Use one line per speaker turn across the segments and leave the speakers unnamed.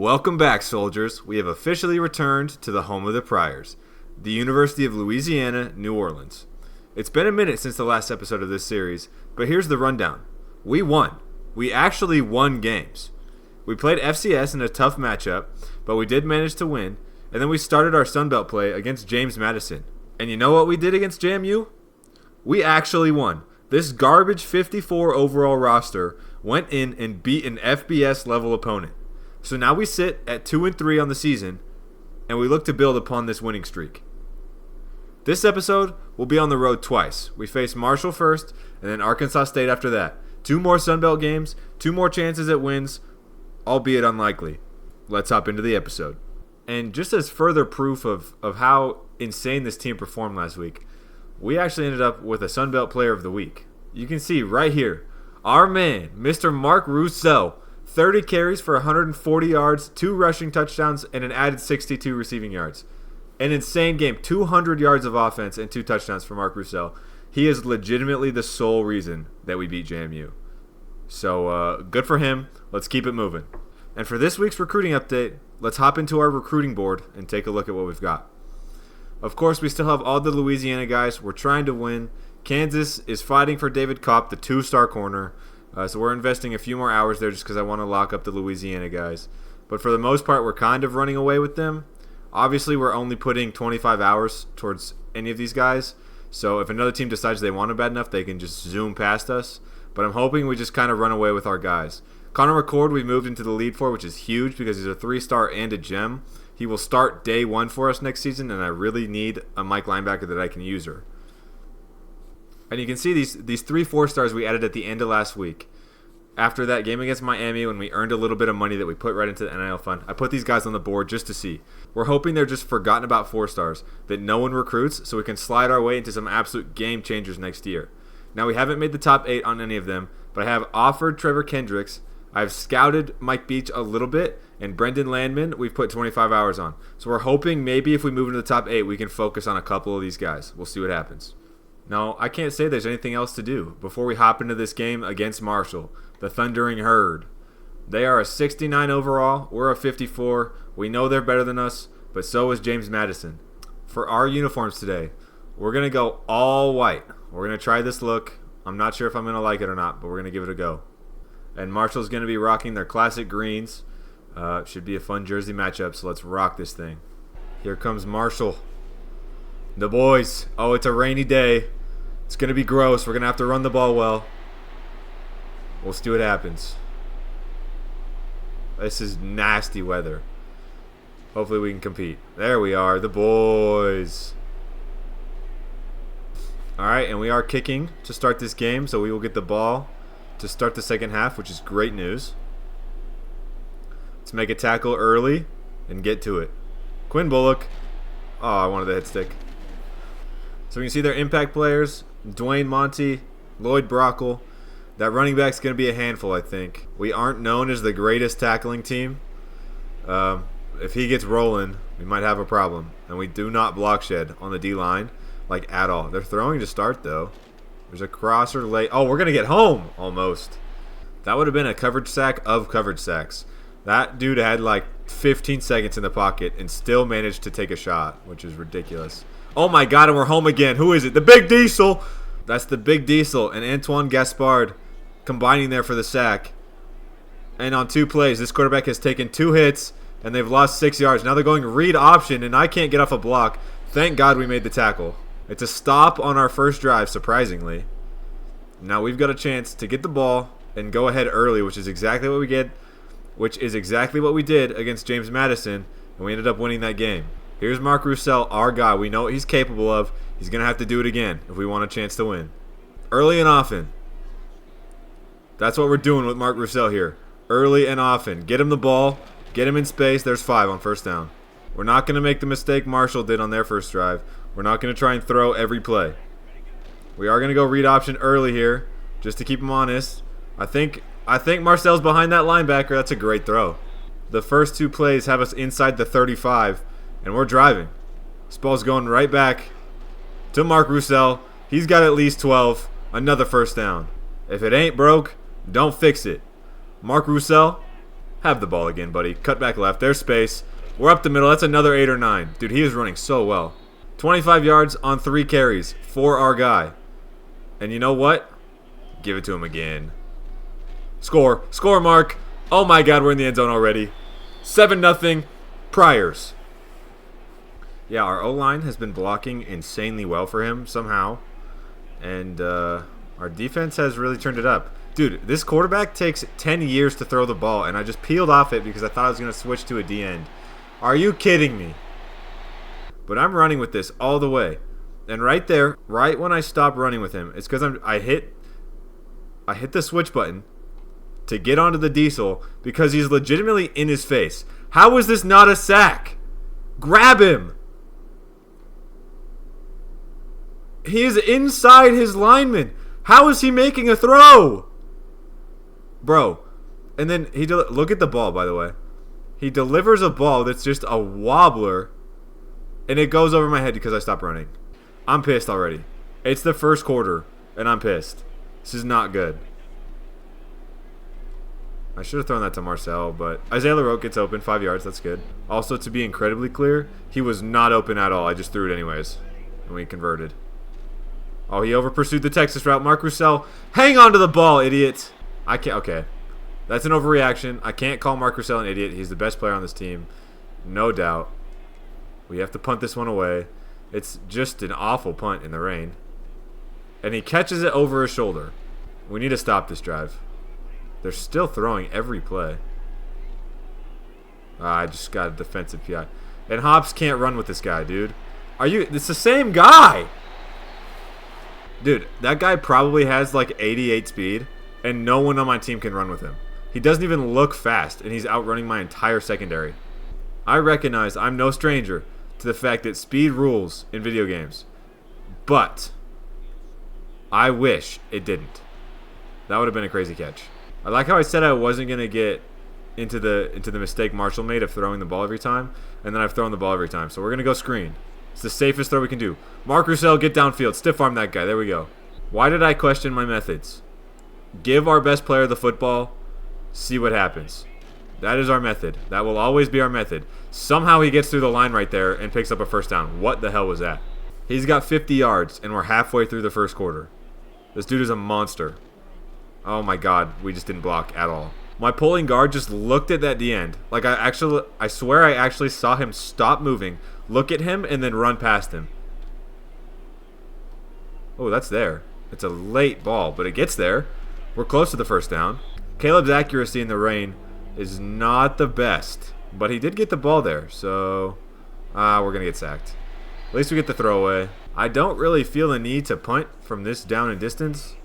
Welcome back, soldiers. We have officially returned to the home of the Priors, the University of Louisiana, New Orleans. It's been a minute since the last episode of this series, but here's the rundown. We won. We actually won games. We played FCS in a tough matchup, but we did manage to win, and then we started our Sunbelt play against James Madison. And you know what we did against JMU? We actually won. This garbage 54 overall roster went in and beat an FBS level opponent. So now we sit at 2-3 on the season, and we look to build upon this winning streak. This episode will be on the road twice. We face Marshall first, and then Arkansas State after that. 2 more Sunbelt games, 2 more chances at wins, albeit unlikely. Let's hop into the episode. And just as further proof of how insane this team performed last week, we actually ended up with a Sunbelt Player of the Week. You can see right here, our man, Mr. Mark Rousseau, 30 carries for 140 yards, 2 rushing touchdowns, and an added 62 receiving yards. An insane game, 200 yards of offense and 2 touchdowns for Mark Rousseau. He is legitimately the sole reason that we beat JMU. So good for him. Let's keep it moving. And for this week's recruiting update, let's hop into our recruiting board and take a look at what we've got. Of course, we still have all the Louisiana guys. We're trying to win. Kansas is fighting for David Kopp, the 2-star corner. So we're investing a few more hours there just because I want to lock up the Louisiana guys. But for the most part, we're kind of running away with them. Obviously, we're only putting 25 hours towards any of these guys. So if another team decides they want them bad enough, they can just zoom past us. But I'm hoping we just kind of run away with our guys. Connor McCord we moved into the lead for, which is huge because he's a 3-star and a gem. He will start day 1 for us next season, and I really need a Mike linebacker that I can use her. And you can see these 3 4-stars we added at the end of last week. After that game against Miami, when we earned a little bit of money that we put right into the NIL fund, I put these guys on the board just to see. We're hoping they're just forgotten about 4-stars, that no one recruits, so we can slide our way into some absolute game changers next year. Now, we haven't made the top 8 on any of them, but I have offered Trevor Kendricks. I've scouted Mike Beach a little bit, and Brendan Landman we've put 25 hours on. So we're hoping maybe if we move into the top 8, we can focus on a couple of these guys. We'll see what happens. No, I can't say there's anything else to do before we hop into this game against Marshall, the Thundering Herd. They are a 69 overall. We're a 54. We know they're better than us, but so is James Madison. For our uniforms today, we're going to go all white. We're going to try this look. I'm not sure if I'm going to like it or not, but we're going to give it a go. And Marshall's going to be rocking their classic greens. Should be a fun jersey matchup, so let's rock this thing. Here comes Marshall. The boys. Oh, it's a rainy day. It's going to be gross. We're going to have to run the ball well. We'll see what happens. This is nasty weather. Hopefully we can compete. There we are, the boys. All right, and we are kicking to start this game, so we will get the ball to start the second half, which is great news. Let's make a tackle early and get to it. Quinn Bullock. Oh, I wanted the hit stick. So we can see their impact players. Dwayne Monty, Lloyd Brockle. That running back's going to be a handful, I think. We aren't known as the greatest tackling team. If he gets rolling, we might have a problem. And we do not block shed on the D-line, like at all. They're throwing to start, though. There's a crosser late. Oh, we're going to get home, almost. That would have been a coverage sack of coverage sacks. That dude had like 15 seconds in the pocket and still managed to take a shot, which is ridiculous. Oh my God, and we're home again. Who is it? The Big Diesel. That's the Big Diesel and Antoine Gaspard combining there for the sack. And on 2 plays, this quarterback has taken 2 hits, and they've lost 6 yards. Now they're going read option, and I can't get off a block. Thank God we made the tackle. It's a stop on our first drive, surprisingly. Now we've got a chance to get the ball and go ahead early, which is exactly what we did against James Madison, and we ended up winning that game. Here's Mark Rousseau, our guy. We know what he's capable of. He's going to have to do it again if we want a chance to win. Early and often. That's what we're doing with Mark Rousseau here. Early and often. Get him the ball. Get him in space. There's 5 on first down. We're not going to make the mistake Marshall did on their first drive. We're not going to try and throw every play. We are going to go read option early here just to keep him honest. I think Marcel's behind that linebacker. That's a great throw. The first 2 plays have us inside the 35, and we're driving. This ball's going right back to Mark Rousseau. He's got at least 12. Another first down. If it ain't broke, don't fix it. Mark Rousseau, Have the ball again, buddy. Cut back left. There's space. We're up the middle. That's another 8 or 9. Dude, he is running so well. 25 yards on 3 carries for our guy. And you know what? Give it to him again. Score. Score, Mark. Oh my God, we're in the end zone already. 7-0. Priors. Yeah, our O-line has been blocking insanely well for him somehow. And our defense has really turned it up. Dude, this quarterback takes 10 years to throw the ball, and I just peeled off it because I thought I was going to switch to a D-end. Are you kidding me? But I'm running with this all the way. And right there, right when I stop running with him, it's because I hit the switch button to get onto the diesel because he's legitimately in his face. How is this not a sack? Grab him. He is inside his lineman. How is he making a throw? Bro. And then look at the ball, by the way. He delivers a ball that's just a wobbler, and it goes over my head because I stopped running. I'm pissed already. It's the first quarter, and I'm pissed. This is not good. I should have thrown that to Marcel, but Isaiah LaRoque gets open, 5 yards. That's good. Also, to be incredibly clear, he was not open at all. I just threw it anyways, and we converted. Oh, he over-pursued the Texas route. Mark Roussel, hang on to the ball, idiot. I can't. Okay. That's an overreaction. I can't call Mark Roussel an idiot. He's the best player on this team. No doubt. We have to punt this one away. It's just an awful punt in the rain. And he catches it over his shoulder. We need to stop this drive. They're still throwing every play. I just got a defensive PI. And Hobbs can't run with this guy, dude. It's the same guy. Dude, that guy probably has like 88 speed, and no one on my team can run with him. He doesn't even look fast, and he's outrunning my entire secondary. I recognize I'm no stranger to the fact that speed rules in video games, but I wish it didn't. That would have been a crazy catch. I like how I said I wasn't going to get into the mistake Marshall made of throwing the ball every time, and then I've thrown the ball every time. So we're going to go screen. It's the safest throw we can do. Mark Roussel, get downfield. Stiff arm that guy. There we go. Why did I question my methods? Give our best player the football. See what happens. That is our method. That will always be our method. Somehow he gets through the line right there and picks up a first down. What the hell was that? He's got 50 yards, and we're halfway through the first quarter. This dude is a monster. Oh my God, we just didn't block at all. My pulling guard just looked at that D-end. Like I swear I actually saw him stop moving, look at him, and then run past him. Oh, that's there. It's a late ball, but it gets there. We're close to the first down. Caleb's accuracy in the rain is not the best, but he did get the ball there, so we're going to get sacked. At least we get the throwaway. I don't really feel the need to punt from this down and distance.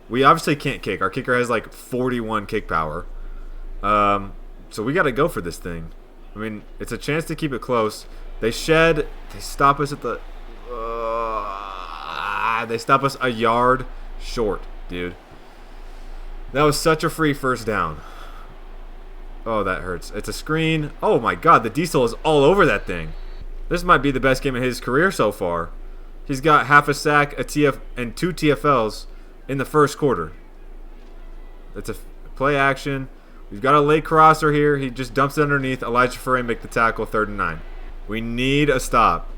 We obviously can't kick. Our kicker has like 41 kick power. So we got to go for this thing. I mean, it's a chance to keep it close. They stop us at the... they stop us a yard short, dude. That was such a free first down. Oh, that hurts. It's a screen. Oh my God, the diesel is all over that thing. This might be the best game of his career so far. He's got half a sack, a TF, and 2 TFLs in the first quarter. It's a play action. We've got a late crosser here. He just dumps it underneath. Elijah Ferre make the tackle, 3rd and 9. We need a stop.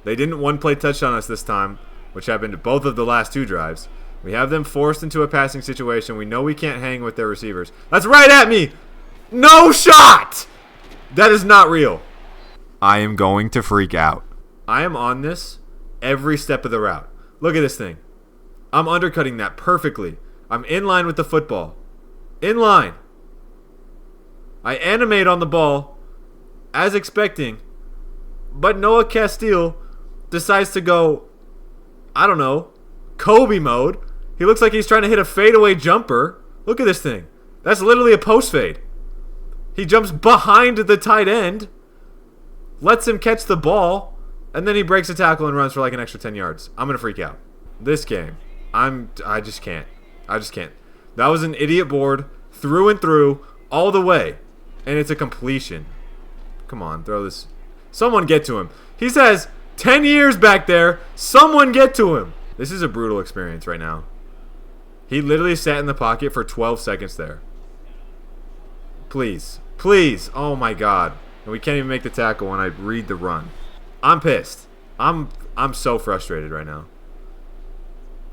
They didn't one-play touchdown us this time, which happened to both of the last 2 drives. We have them forced into a passing situation. We know we can't hang with their receivers. That's right at me! No shot! That is not real. I am going to freak out. I am on this every step of the route. Look at this thing. I'm undercutting that perfectly. I'm in line with the football. In line. I animate on the ball as expecting, but Noah Castile decides to go, I don't know, Kobe mode. He looks like he's trying to hit a fadeaway jumper. Look at this thing. That's literally a post fade. He jumps behind the tight end, lets him catch the ball, and then he breaks a tackle and runs for like an extra 10 yards. I'm going to freak out. This game, I just can't. I just can't. That was an idiot board through and through all the way, and it's a completion. Come on, throw this. Someone get to him. He says 10 years back there. Someone get to him. This is a brutal experience right now. He literally sat in the pocket for 12 seconds there. Please. Please. Oh, my God. And we can't even make the tackle when I read the run. I'm pissed. I'm so frustrated right now.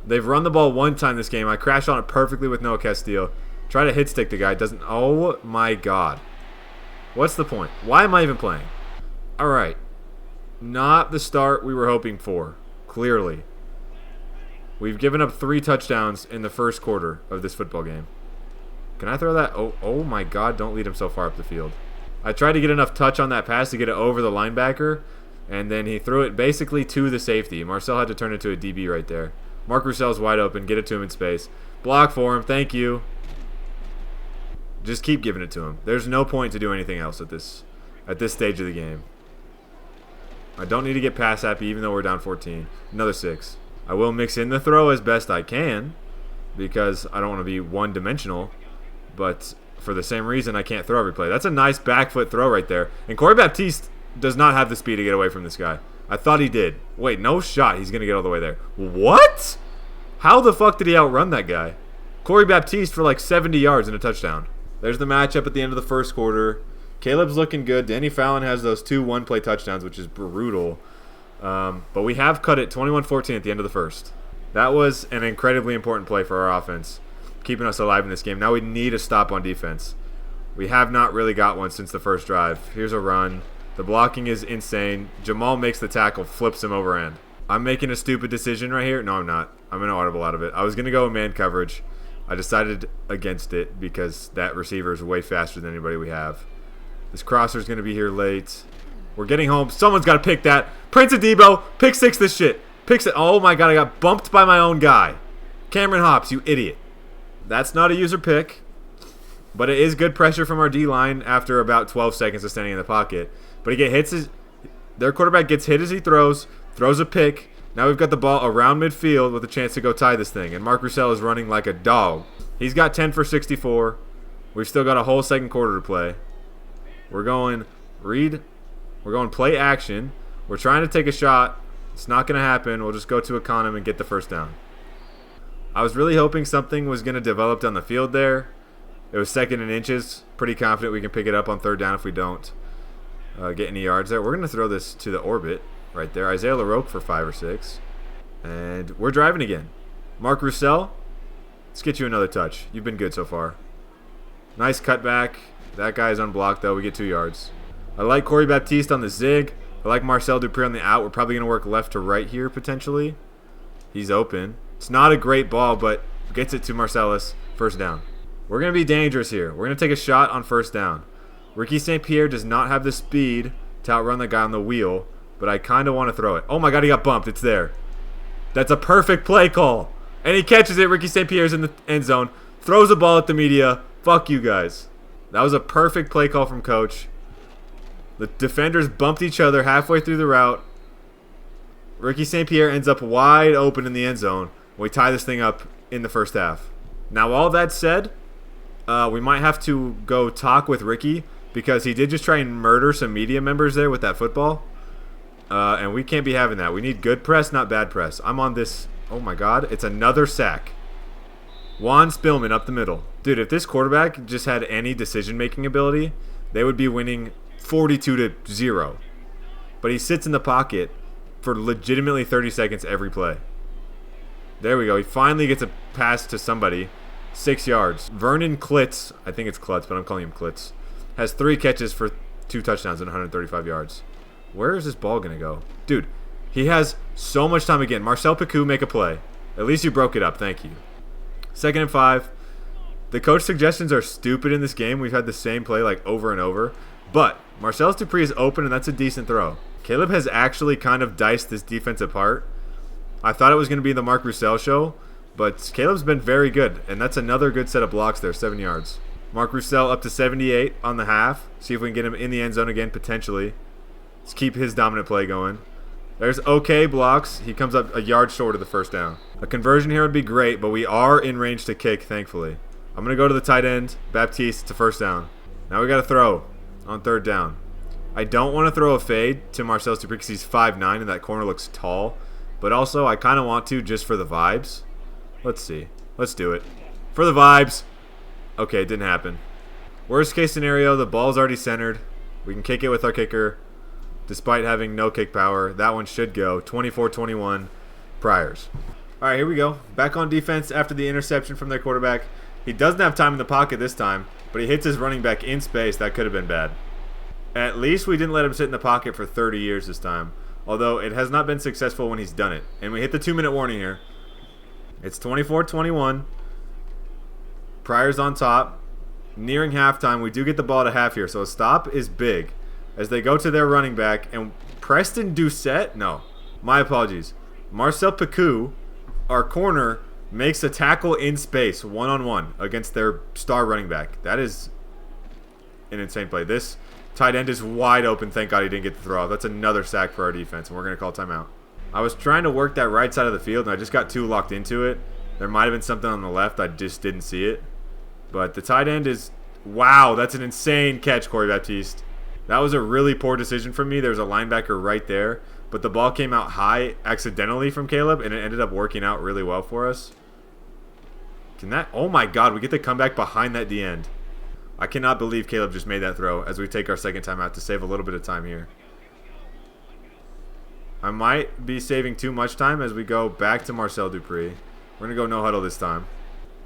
They've run the ball one time this game. I crashed on it perfectly with Noah Castillo. Try to hit stick the guy. Doesn't. Oh, my God. What's the point? Why am I even playing? All right. Not the start we were hoping for. Clearly. We've given up 3 touchdowns in the first quarter of this football game. Can I throw that? Oh my God. Don't lead him so far up the field. I tried to get enough touch on that pass to get it over the linebacker, and then he threw it basically to the safety. Marcel had to turn it to a DB right there. Mark Roussel's wide open. Get it to him in space. Block for him. Thank you. Just keep giving it to him. There's no point to do anything else at this stage of the game. I don't need to get pass happy even though we're down 14. Another 6. I will mix in the throw as best I can because I don't want to be one-dimensional. But for the same reason, I can't throw every play. That's a nice back foot throw right there. And Corey Baptiste does not have the speed to get away from this guy. I thought he did. Wait, no shot. He's going to get all the way there. What? How the fuck did he outrun that guy? Corey Baptiste for like 70 yards and a touchdown. There's the matchup at the end of the first quarter. Caleb's looking good. Danny Fallon has those 2 one-play touchdowns, which is brutal. But we have cut it 21-14 at the end of the first. That was an incredibly important play for our offense, keeping us alive in this game. Now we need a stop on defense. We have not really got one since the first drive. Here's a run. The blocking is insane. Jamal makes the tackle, flips him over end. I'm making a stupid decision right here. No, I'm not. I'm going to audible out of it. I was going to go man coverage. I decided against it because that receiver is way faster than anybody we have. This crosser is going to be here late. We're getting home. Someone's got to pick that. Prince Adebo, pick 6 this shit. Pick 6. Oh, my God. I got bumped by my own guy. Cameron Hops, you idiot. That's not a user pick, but it is good pressure from our D-line after about 12 seconds of standing in the pocket. But their quarterback gets hit as he throws a pick. Now we've got the ball around midfield with a chance to go tie this thing. And Mark Roussel is running like a dog. He's got 10 for 64. We've still got a whole second quarter to play. We're going play action. We're trying to take a shot. It's not going to happen. We'll just go to Econom and get the first down. I was really hoping something was going to develop down the field there. It was 2nd and inches. Pretty confident we can pick it up on 3rd down if we don't get any yards there. We're going to throw this to the orbit right there. Isaiah LaRoque for 5 or 6. And we're driving again. Mark Roussel, let's get you another touch. You've been good so far. Nice cutback. That guy is unblocked, though. We get 2 yards. I like Corey Baptiste on the zig. I like Marcel Dupree on the out. We're probably going to work left to right here, potentially. He's open. It's not a great ball, but gets it to Marcellus. First down. We're going to be dangerous here. We're going to take a shot on first down. Ricky St. Pierre does not have the speed to outrun the guy on the wheel, but I kind of want to throw it. Oh, my God, he got bumped. It's there. That's a perfect play call. And he catches it. Ricky St. Pierre's in the end zone. Throws the ball at the media. Fuck you guys. That was a perfect play call from Coach. The defenders bumped each other halfway through the route. Ricky St. Pierre ends up wide open in the end zone. We tie this thing up in the first half. Now, all that said, we might have to go talk with Ricky because he did just try and murder some media members there with that football. And we can't be having that. We need good press, not bad press. I'm on this. Oh, my God. It's another sack. Juan Spillman up the middle. Dude, if this quarterback just had any decision-making ability, they would be winning 42-0. But he sits in the pocket for legitimately 30 seconds every play. There we go. He finally gets a pass to somebody. 6 yards. Vernon Klitz, I think it's Klutz, but I'm calling him Klitz, has 3 catches for 2 touchdowns and 135 yards. Where is this ball going to go? Dude, he has so much time again. Marcel Picou, make a play. At least you broke it up. Thank you. 2nd and 5. The coach suggestions are stupid in this game. We've had the same play like over and over. But Marcellus Dupree is open, and that's a decent throw. Caleb has actually kind of diced this defense apart. I thought it was going to be the Mark Roussel show, but Caleb's been very good, and that's another good set of blocks there, 7 yards. Mark Roussel up to 78 on the half. See if we can get him in the end zone again, potentially. Let's keep his dominant play going. There's okay blocks. He comes up a yard short of the first down. A conversion here would be great, but we are in range to kick, thankfully. I'm going to go to the tight end. Baptiste to first down. Now we got to throw on 3rd down. I don't want to throw a fade to Marcellus Dupree because he's 5'9", and that corner looks tall. But also, I kind of want to just for the vibes. Let's see. Let's do it. For the vibes. Okay, it didn't happen. Worst case scenario, the ball's already centered. We can kick it with our kicker, despite having no kick power. That one should go. 24-21, Friars. All right, here we go. Back on defense after the interception from their quarterback. He doesn't have time in the pocket this time, but he hits his running back in space. That could have been bad. At least we didn't let him sit in the pocket for 30 years this time, although it has not been successful when he's done it. And we hit the 2-minute warning here. It's 24-21. Friars on top. Nearing halftime, we do get the ball at half here, so a stop is big as they go to their running back. And Preston Doucette, no, my apologies. Marcel Picou, our corner, makes a tackle in space, one-on-one, against their star running back. That is an insane play. This tight end is wide open. Thank God he didn't get the throw off. That's another sack for our defense, and we're going to call timeout. I was trying to work that right side of the field, and I just got too locked into it. There might have been something on the left. I just didn't see it. But the tight end is... Wow, that's an insane catch, Corey Baptiste. That was a really poor decision from me. There's a linebacker right there. But the ball came out high accidentally from Caleb, and it ended up working out really well for us. Can that... Oh my God, we get the comeback behind that D end. I cannot believe Caleb just made that throw as we take our second timeout to save a little bit of time here. I might be saving too much time as we go back to Marcel Dupree. We're going to go no huddle this time.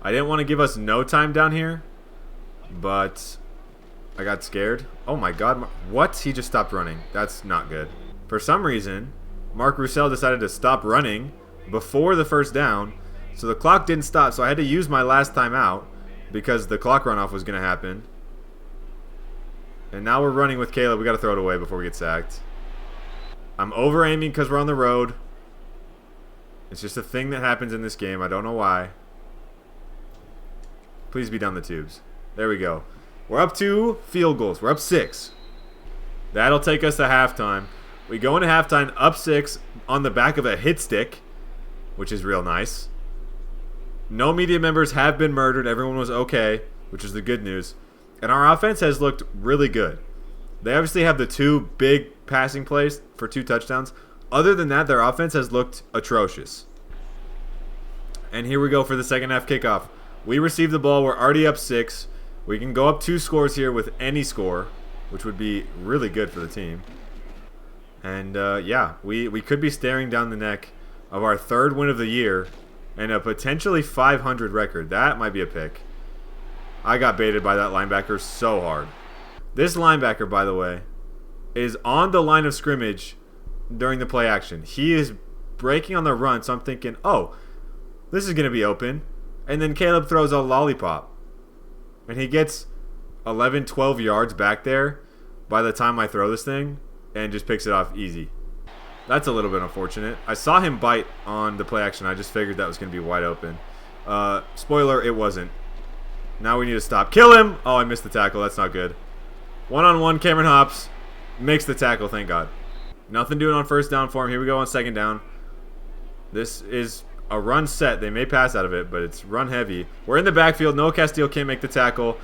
I didn't want to give us no time down here, but I got scared. Oh my God. What? He just stopped running. That's not good. For some reason, Mark Roussel decided to stop running before the first down, so the clock didn't stop, so I had to use my last timeout because the clock runoff was going to happen. And now we're running with Caleb. We got to throw it away before we get sacked. I'm over-aiming because we're on the road. It's just a thing that happens in this game. I don't know why. Please be down the tubes. There we go. We're up 2 field goals. We're up 6. That'll take us to halftime. We go into halftime up 6 on the back of a hit stick, which is real nice. No media members have been murdered. Everyone was okay, which is the good news. And our offense has looked really good. They obviously have the 2 big passing plays for 2 touchdowns. Other than that, their offense has looked atrocious. And here we go for the second half kickoff. We receive the ball. We're already up 6. We can go up 2 scores here with any score, which would be really good for the team. And, yeah, we could be staring down the neck of our 3rd win of the year and a potentially 500 record. That might be a pick. I got baited by that linebacker so hard. This linebacker, by the way, is on the line of scrimmage during the play action. He is breaking on the run, so I'm thinking, oh, this is going to be open. And then Caleb throws a lollipop. And he gets 11, 12 yards back there by the time I throw this thing and just picks it off easy. That's a little bit unfortunate. I saw him bite on the play action. I just figured that was going to be wide open. Spoiler, it wasn't. Now we need to stop. Kill him! Oh, I missed the tackle. That's not good. One-on-one, Cameron Hops makes the tackle, thank God. Nothing doing on first down for him. Here we go on second down. This is a run set. They may pass out of it, but it's run heavy. We're in the backfield. Noah Castillo can't make the tackle.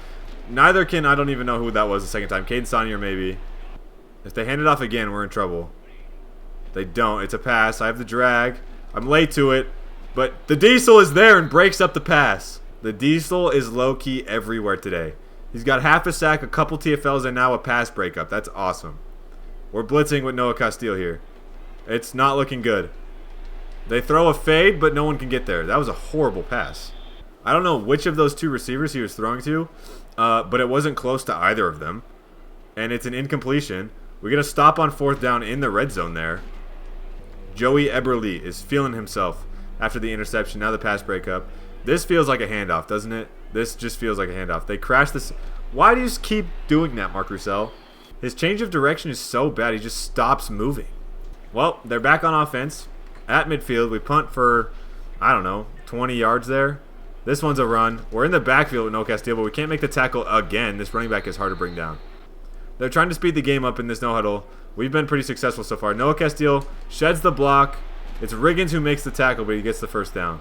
Neither can, I don't even know who that was the second time. Caden Saunier maybe. If they hand it off again, we're in trouble. They don't. It's a pass. I have the drag. I'm late to it. But the Diesel is there and breaks up the pass. The Diesel is low-key everywhere today. He's got half a sack, a couple TFLs, and now a pass breakup. That's awesome. We're blitzing with Noah Castillo here. It's not looking good. They throw a fade, but no one can get there. That was a horrible pass. I don't know which of those 2 receivers he was throwing to, but it wasn't close to either of them. And it's an incompletion. We're going to stop on 4th down in the red zone there. Joey Eberle is feeling himself after the interception. Now the pass breakup. This feels like a handoff, doesn't it? This just feels like a handoff. They crashed this. Why do you just keep doing that, Mark Roussel? His change of direction is so bad. He just stops moving. Well, they're back on offense. At midfield, we punt for, I don't know, 20 yards there. This one's a run. We're in the backfield with no Castillo, but we can't make the tackle again. This running back is hard to bring down. They're trying to speed the game up in this no-huddle. We've been pretty successful so far. Noah Castillo sheds the block. It's Riggins who makes the tackle, but he gets the first down.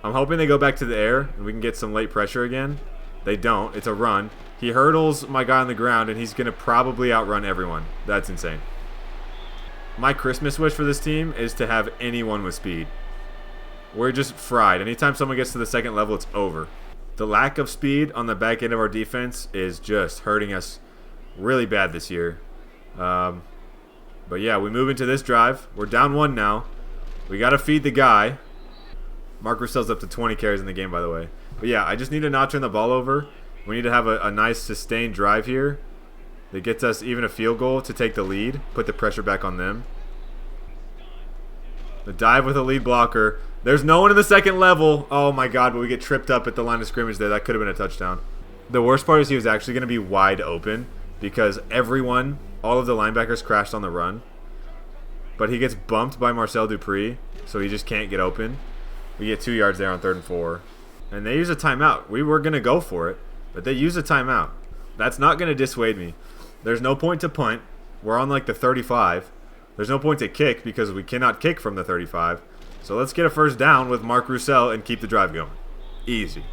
I'm hoping they go back to the air and we can get some late pressure again. They don't. It's a run. He hurdles my guy on the ground, and he's going to probably outrun everyone. That's insane. My Christmas wish for this team is to have anyone with speed. We're just fried. Anytime someone gets to the second level, it's over. The lack of speed on the back end of our defense is just hurting us really bad this year. But yeah, we move into this drive. We're down 1 now. We got to feed the guy. Mark Roussel's up to 20 carries in the game, by the way. But yeah, I just need to not turn the ball over. We need to have a nice sustained drive here that gets us even a field goal to take the lead, put the pressure back on them. The dive with a lead blocker. There's no one in the second level. Oh my god, but we get tripped up at the line of scrimmage there. That could have been a touchdown. The worst part is he was actually going to be wide open because all of the linebackers crashed on the run. But he gets bumped by Marcel Dupree, so he just can't get open. We get 2 yards there on 3rd and 4. And they use a timeout. We were going to go for it, but they use a timeout. That's not going to dissuade me. There's no point to punt. We're on like the 35. There's no point to kick because we cannot kick from the 35. So let's get a first down with Mark Roussel and keep the drive going. Easy.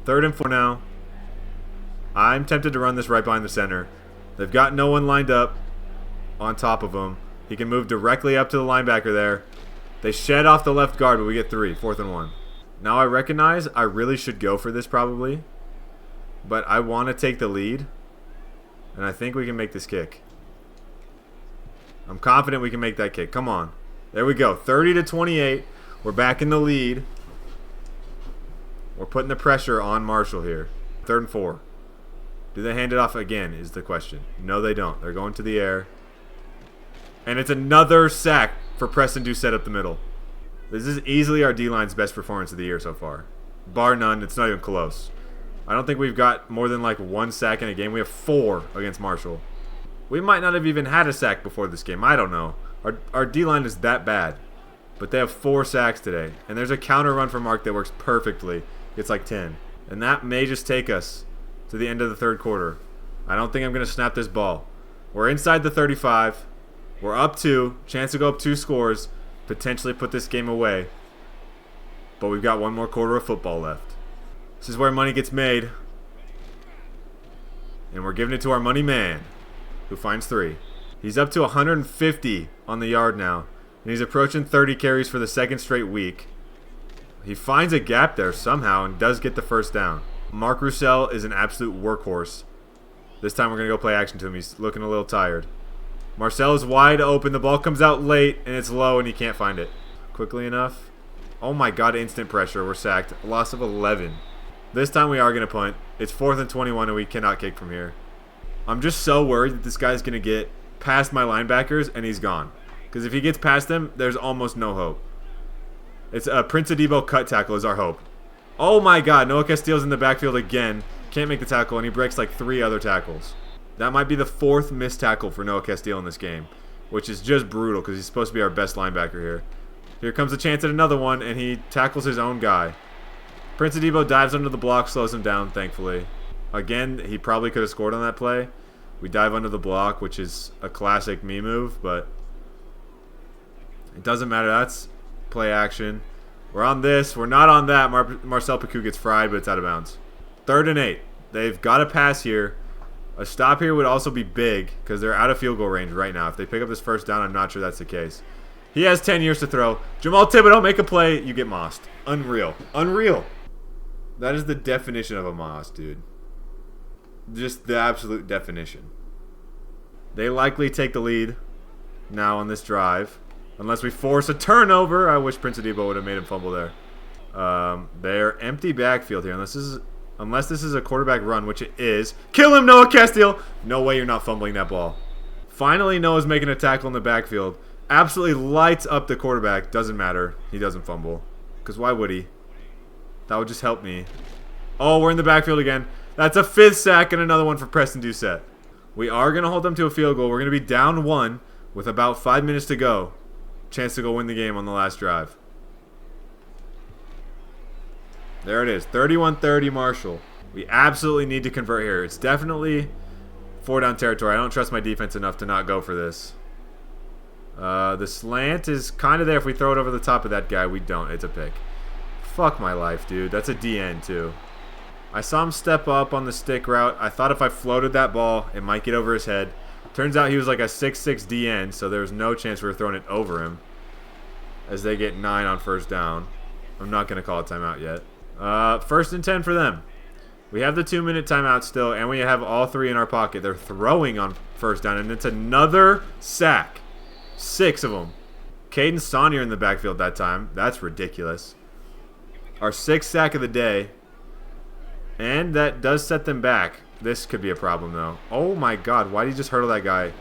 3rd and 4 now. I'm tempted to run this right behind the center. They've got no one lined up on top of him. He can move directly up to the linebacker there. They shed off the left guard, but we get 3. 4th and 1. Now I recognize I really should go for this probably. But I want to take the lead. And I think we can make this kick. I'm confident we can make that kick. Come on. There we go. 30-28. We're back in the lead. We're putting the pressure on Marshall here. 3rd and 4. Do they hand it off again is the question. No, they don't. They're going to the air. And it's another sack for Preston Doucette up the middle. This is easily our D-line's best performance of the year so far. Bar none. It's not even close. I don't think we've got more than like 1 sack in a game. We have 4 against Marshall. We might not have even had a sack before this game. I don't know. Our D-line is that bad. But they have 4 sacks today. And there's a counter run from Mark that works perfectly. It's like 10. And that may just take us to the end of the 3rd quarter. I don't think I'm going to snap this ball. We're inside the 35. We're up 2. Chance to go up 2 scores. Potentially put this game away. But we've got 1 more quarter of football left. This is where money gets made. And we're giving it to our money man, who finds 3. He's up to 150 on the yard now. And he's approaching 30 carries for the 2nd straight week. He finds a gap there somehow and does get the first down. Mark Roussel is an absolute workhorse. This time we're going to go play action to him. He's looking a little tired. Marcel is wide open. The ball comes out late, and it's low, and he can't find it quickly enough. Oh my god, instant pressure. We're sacked. A loss of 11. This time we are going to punt. It's 4th and 21, and we cannot kick from here. I'm just so worried that this guy's going to get past my linebackers, and he's gone. Because if he gets past them, there's almost no hope. It's a Prince Adebo cut tackle is our hope. Oh my god, Noah Castillo's in the backfield again. Can't make the tackle, and he breaks like 3 other tackles. That might be the 4th missed tackle for Noah Castillo in this game, which is just brutal because he's supposed to be our best linebacker here. Here comes a chance at another one, and he tackles his own guy. Prince Adebo dives under the block, slows him down, thankfully. Again, he probably could have scored on that play. We dive under the block, which is a classic me move, but it doesn't matter. That's play action. We're on this. We're not on that. Marcel Picou gets fried, but it's out of bounds. 3rd and 8. They've got a pass here. A stop here would also be big because they're out of field goal range right now. If they pick up this first down, I'm not sure that's the case. He has 10 years to throw. Jamal Thibodeau, make a play. You get mossed. Unreal. Unreal. That is the definition of a moss, dude. Just the absolute definition. They likely take the lead now on this drive. Unless we force a turnover. I wish Prince Adebo would have made him fumble there. They're empty backfield here. Unless this is a quarterback run, which it is. Kill him, Noah Castillo! No way you're not fumbling that ball. Finally, Noah's making a tackle in the backfield. Absolutely lights up the quarterback. Doesn't matter. He doesn't fumble. Because why would he? That would just help me. Oh, we're in the backfield again. That's a 5th sack and another one for Preston Doucette. We are going to hold them to a field goal. We're going to be down 1 with about 5 minutes to go. Chance to go win the game on the last drive. There it is. 31-30 Marshall. We absolutely need to convert here. It's definitely 4-down territory. I don't trust my defense enough to not go for this. The slant is kind of there. If we throw it over the top of that guy, we don't. It's a pick. Fuck my life, dude. That's a DN, too. I saw him step up on the stick route. I thought if I floated that ball, it might get over his head. Turns out he was like a 6'6 DN, so there was no chance we were throwing it over him. As they get 9 on first down. I'm not going to call a timeout yet. 1st and 10 for them. We have the 2-minute timeout still, and we have all 3 in our pocket. They're throwing on first down, and it's another sack. 6 of them. Caden Saunier in the backfield that time. That's ridiculous. Our 6th sack of the day. And that does set them back. This could be a problem, though. Oh, my God. Why did he just hurdle that guy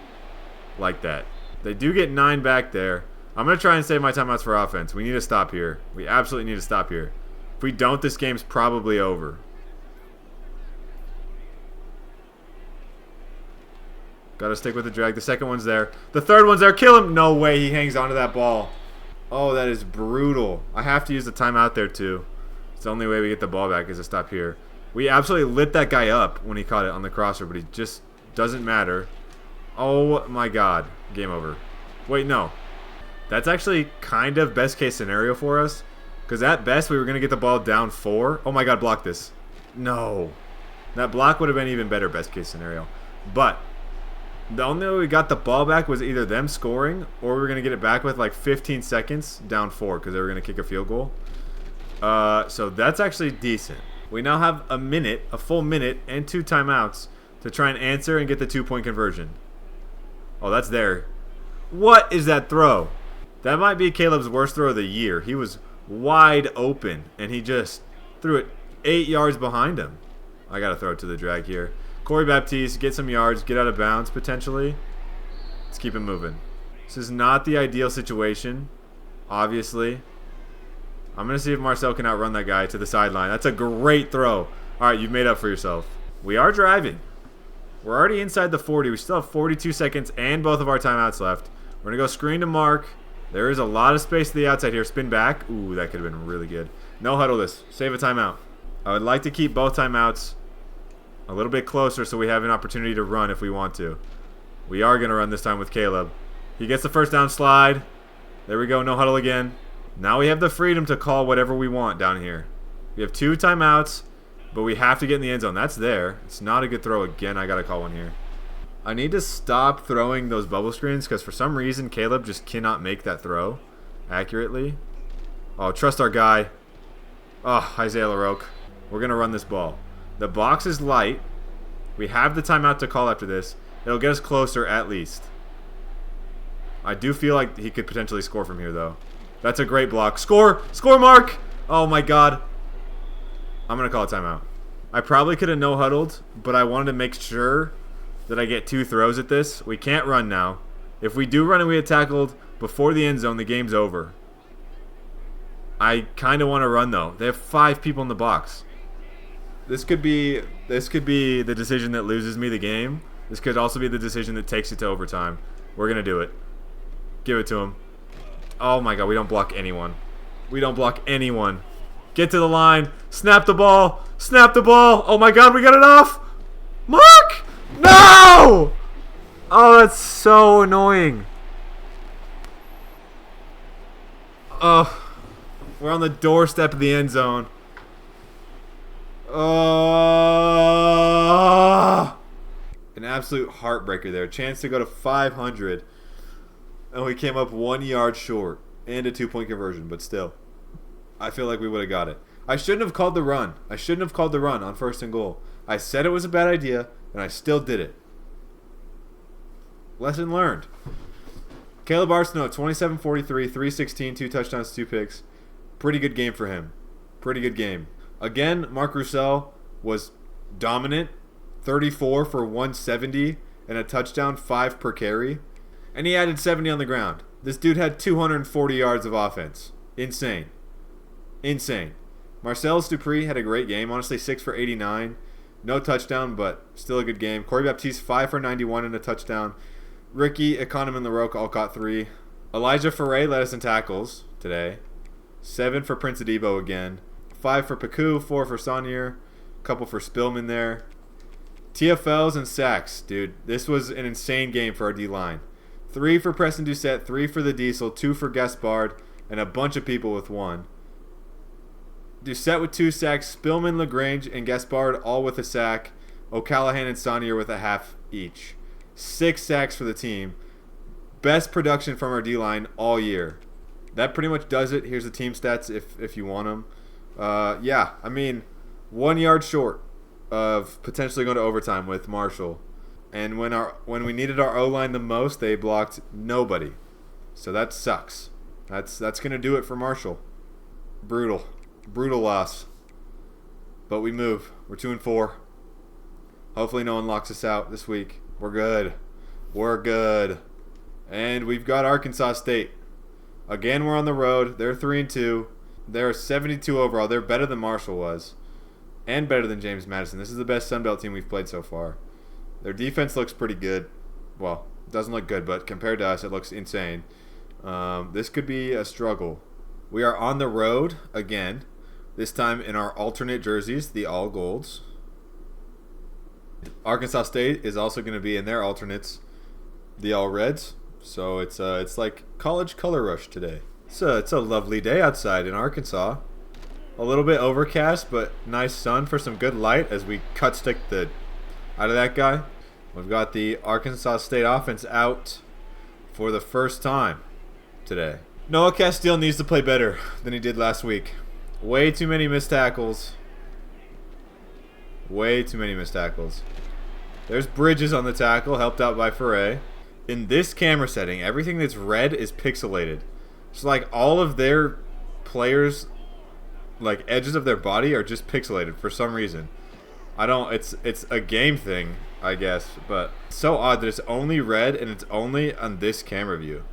like that? They do get 9 back there. I'm going to try and save my timeouts for offense. We need to stop here. We absolutely need to stop here. If we don't, this game's probably over. Got to stick with the drag. The second one's there. The third one's there. Kill him. No way he hangs onto that ball. Oh, that is brutal. I have to use the timeout there, too. It's the only way we get the ball back is to stop here. We absolutely lit that guy up when he caught it on the crosser, but he just doesn't matter. Oh, my God. Game over. Wait, no. That's actually kind of best case scenario for us. Because at best, we were going to get the ball down 4. Oh, my God. Block this. No. That block would have been even better best case scenario. But the only way we got the ball back was either them scoring or we were going to get it back with like 15 seconds down 4 because they were going to kick a field goal. So that's actually decent. We now have a full minute, and 2 timeouts to try and answer and get the 2-point conversion. Oh, that's there. What is that throw? That might be Caleb's worst throw of the year. He was wide open, and he just threw it 8 yards behind him. I got to throw it to the drag here. Corey Baptiste, get some yards, get out of bounds potentially. Let's keep it moving. This is not the ideal situation, obviously. I'm going to see if Marcel can outrun that guy to the sideline. That's a great throw. All right, you've made up for yourself. We are driving. We're already inside the 40. We still have 42 seconds and both of our timeouts left. We're going to go screen to Mark. There is a lot of space to the outside here. Spin back. Ooh, that could have been really good. No huddle this. Save a timeout. I would like to keep both timeouts a little bit closer so we have an opportunity to run if we want to. We are going to run this time with Caleb. He gets the first down slide. There we go. No huddle again. Now we have the freedom to call whatever we want down here. We have 2 timeouts, but we have to get in the end zone. That's there. It's not a good throw again. I got to call one here. I need to stop throwing those bubble screens because for some reason Caleb just cannot make that throw accurately. Oh, trust our guy. Oh, Isaiah LaRoque. We're going to run this ball. The box is light. We have the timeout to call after this. It'll get us closer at least. I do feel like he could potentially score from here, though. That's a great block. Score! Score, Mark! Oh, my God. I'm going to call a timeout. I probably could have no-huddled, but I wanted to make sure that I get 2 throws at this. We can't run now. If we do run and we get tackled before the end zone, the game's over. I kind of want to run, though. They have 5 people in the box. This could be the decision that loses me the game. This could also be the decision that takes it to overtime. We're going to do it. Give it to him. Oh, my God. We don't block anyone. We don't block anyone. Get to the line. Snap the ball. Snap the ball. Oh, my God. We got it off. Mark! No! Oh, that's so annoying. Oh, we're on the doorstep of the end zone. Oh, an absolute heartbreaker there. Chance to go to 500. And we came up 1 yard short. And a 2-point conversion, but still. I feel like we would have got it. I shouldn't have called the run. I shouldn't have called the run on 1st and goal. I said it was a bad idea, and I still did it. Lesson learned. Caleb Arsenault, 27-43, 316, 2 touchdowns, 2 picks. Pretty good game for him. Pretty good game. Again, Mark Roussel was dominant. 34 for 170 and a touchdown, 5 per carry. And he added 70 on the ground. This dude had 240 yards of offense. Insane. Insane. Marcellus Dupree had a great game. Honestly, 6 for 89. No touchdown, but still a good game. Corey Baptiste, 5 for 91 and a touchdown. Ricky, Econom, and LaRoque all caught 3. Elijah Ferre led us in tackles today. 7 for Prince Adebo again. 5 for Paku, 4 for Saunier. A couple for Spillman there. TFLs and sacks, dude. This was an insane game for our D-line. 3 for Preston Doucette, 3 for the Diesel, 2 for Gaspard, and a bunch of people with 1. Doucette with 2 sacks, Spillman, LaGrange, and Gaspard all with a sack. O'Callahan and Saunier with a half each. 6 sacks for the team. Best production from our D-line all year. That pretty much does it. Here's the team stats if you want them. Yeah, I mean, 1 yard short. of potentially going to overtime with Marshall. And when we needed our O-line the most, they blocked nobody. So that sucks. That's going to do it for Marshall. Brutal loss. But we move. We're 2-4. Hopefully no one locks us out this week. We're good. And we've got Arkansas State. Again, we're on the road. They're 3-2. They're 72 overall. They're better than Marshall was. And better than James Madison. This is the best Sun Belt team we've played so far. Their defense looks pretty good. Well, it doesn't look good, but compared to us, it looks insane. This could be a struggle. We are on the road again. This time in our alternate jerseys, the all golds. Arkansas State is also going to be in their alternates, the all reds. So it's like college color rush today. It's a lovely day outside in Arkansas. A little bit overcast, but nice sun for some good light as we cut stick out of that guy. We've got the Arkansas State offense out for the first time today. Noah Castile needs to play better than he did last week. Way too many missed tackles. There's Bridges on the tackle, helped out by Foray. In this camera setting, everything that's red is pixelated. So like all of their players, like edges of their body are just pixelated for some reason. It's a game thing, I guess, but it's so odd that it's only red and it's only on this camera view.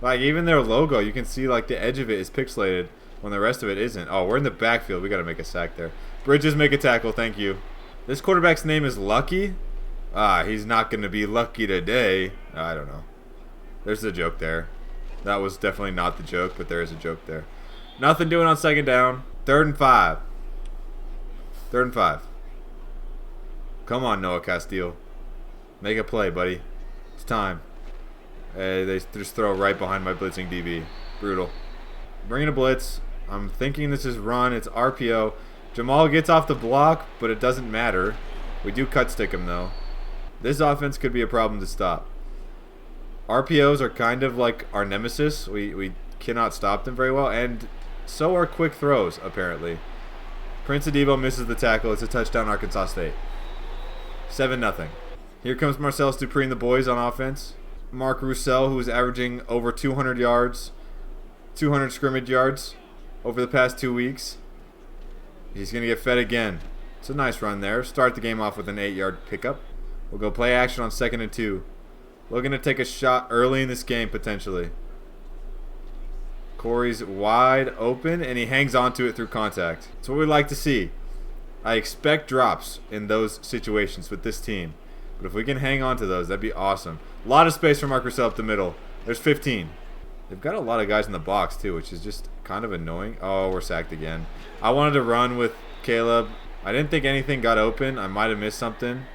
Like even their logo, you can see like the edge of it is pixelated when the rest of it isn't. Oh, we're in the backfield. We got to make a sack there. Bridges, make a tackle. Thank you. This quarterback's name is Lucky. He's not going to be lucky today. I don't know. There's a joke there. That was definitely not the joke, but there is a joke there. Nothing doing on second down. 3rd and 5. Come on, Noah Castile. Make a play, buddy. It's time. They just throw right behind my blitzing DB. Brutal. Bringing a blitz. I'm thinking this is run. It's RPO. Jamal gets off the block, but it doesn't matter. We do cut stick him, though. This offense could be a problem to stop. RPOs are kind of like our nemesis. We cannot stop them very well, and so are quick throws, apparently. Prince Adebo misses the tackle. It's a touchdown, Arkansas State. 7-0. Here comes Marcellus Dupree and the boys on offense. Mark Roussel, who is averaging over 200 yards, 200 scrimmage yards over the past 2 weeks. He's going to get fed again. It's a nice run there. Start the game off with an 8-yard pickup. We'll go play action on 2nd and 2. Looking to take a shot early in this game, potentially. Corey's wide open, and he hangs onto it through contact. That's what we like to see. I expect drops in those situations with this team. But if we can hang on to those, that'd be awesome. A lot of space for Mark Russell up the middle. There's 15. They've got a lot of guys in the box, too, which is just kind of annoying. Oh, we're sacked again. I wanted to run with Caleb. I didn't think anything got open. I might have missed something.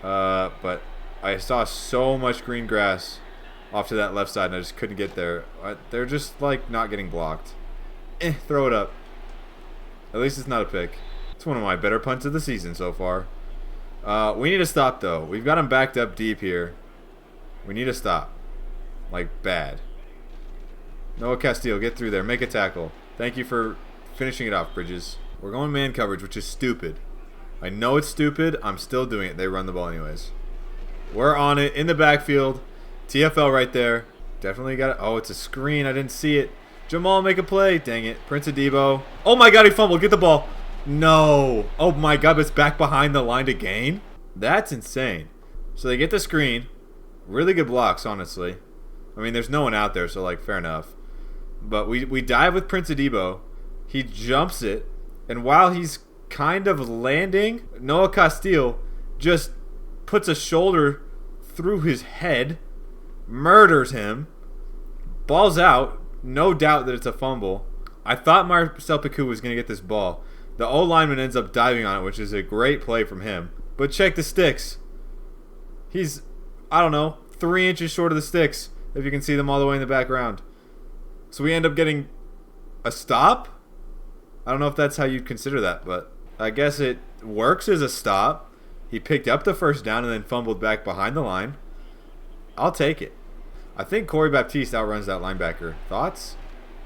But I saw so much green grass off to that left side, and I just couldn't get there. They're just, like, not getting blocked. Throw it up. At least it's not a pick. It's one of my better punts of the season so far. We need to stop, though. We've got him backed up deep here. We need to stop. Like, bad. Noah Castile, get through there. Make a tackle. Thank you for finishing it off, Bridges. We're going man coverage, which is stupid. I know it's stupid. I'm still doing it. They run the ball anyways. We're on it in the backfield. TFL right there. Definitely got it. Oh, it's a screen. I didn't see it. Jamal, make a play. Dang it. Prince Adebo. Oh, my God. He fumbled. Get the ball. No. Oh, my God. But it's back behind the line to gain. That's insane. So they get the screen. Really good blocks, honestly. I mean, there's no one out there, so, like, fair enough. But we dive with Prince Adebo. He jumps it. And while he's kind of landing, Noah Castile just puts a shoulder through his head, murders him, ball's out. No doubt that it's a fumble. I thought Marcel Picou was going to get this ball. The O-lineman ends up diving on it, which is a great play from him. But check the sticks. He's, I don't know, 3 inches short of the sticks, if you can see them all the way in the background. So we end up getting a stop? I don't know if that's how you'd consider that, but I guess it works as a stop. He picked up the first down and then fumbled back behind the line. I'll take it. I think Corey Baptiste outruns that linebacker. Thoughts?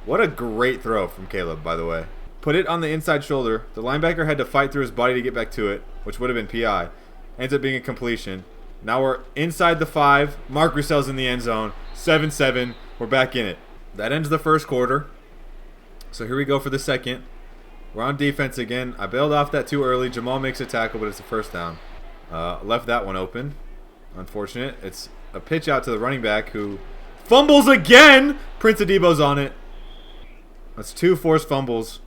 What a great throw from Caleb, by the way. Put it on the inside shoulder. The linebacker had to fight through his body to get back to it, which would have been PI. Ends up being a completion. Now we're inside the 5. Mark Roussel's in the end zone. 7-7. We're back in it. That ends the first quarter. So here we go for the second. We're on defense again. I bailed off that too early. Jamal makes a tackle, but it's a first down. Left that one open. Unfortunate. It's a pitch out to the running back who fumbles again. Prince Adebo's on it. That's 2 forced fumbles.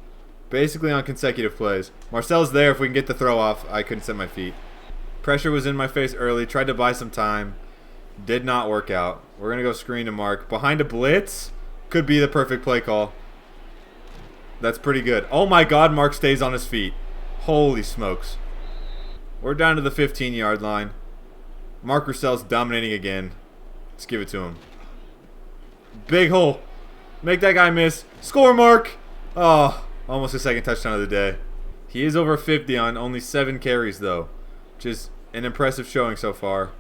Basically on consecutive plays. Marcel's there. If we can get the throw off, I couldn't set my feet. Pressure was in my face early. Tried to buy some time. Did not work out. We're going to go screen to Mark. Behind a blitz. Could be the perfect play call. That's pretty good. Oh my god, Mark stays on his feet. Holy smokes. We're down to the 15-yard line. Mark Roussel's dominating again. Let's give it to him. Big hole. Make that guy miss. Score, Mark! Oh, almost his second touchdown of the day. He is over 50 on only 7 carries, though, which is an impressive showing so far.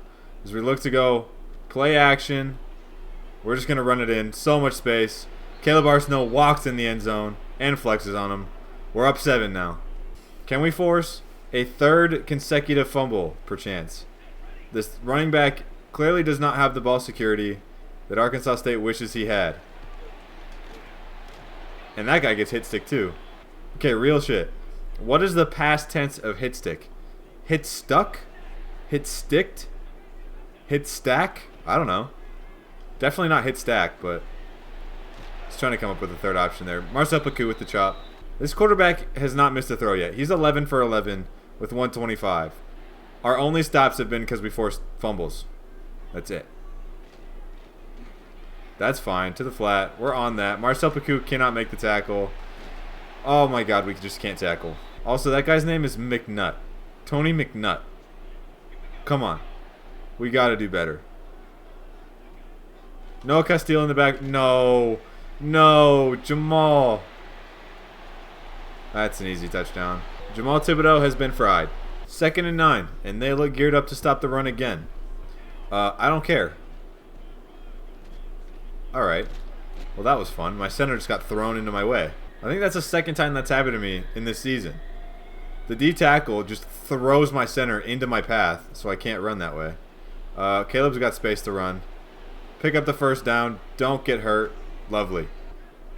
As we look to go play action, we're just going to run it in. So much space. Caleb Arsenault walks in the end zone and flexes on him. We're up 7 now. Can we force a third consecutive fumble, perchance? This running back clearly does not have the ball security that Arkansas State wishes he had. And that guy gets hit stick too. Okay, real shit. What is the past tense of hit stick? Hit stuck? Hit sticked? Hit stack? I don't know. Definitely not hit stack, but he's trying to come up with a third option there. Marcel Pacou with the chop. This quarterback has not missed a throw yet. He's 11 for 11 with 125. Our only stops have been because we forced fumbles. That's it. That's fine. To the flat. We're on that. Marcel Pacou cannot make the tackle. Oh my god, we just can't tackle. Also, that guy's name is McNutt. Tony McNutt. Come on. We got to do better. No Castile in the back. No. No. Jamal. That's an easy touchdown. Jamal Thibodeau has been fried. 2nd and 9. And they look geared up to stop the run again. I don't care. Alright. Well, that was fun. My center just got thrown into my way. I think that's the second time that's happened to me in this season. The D tackle just throws my center into my path, so I can't run that way. Caleb's got space to run. Pick up the first down. Don't get hurt. Lovely.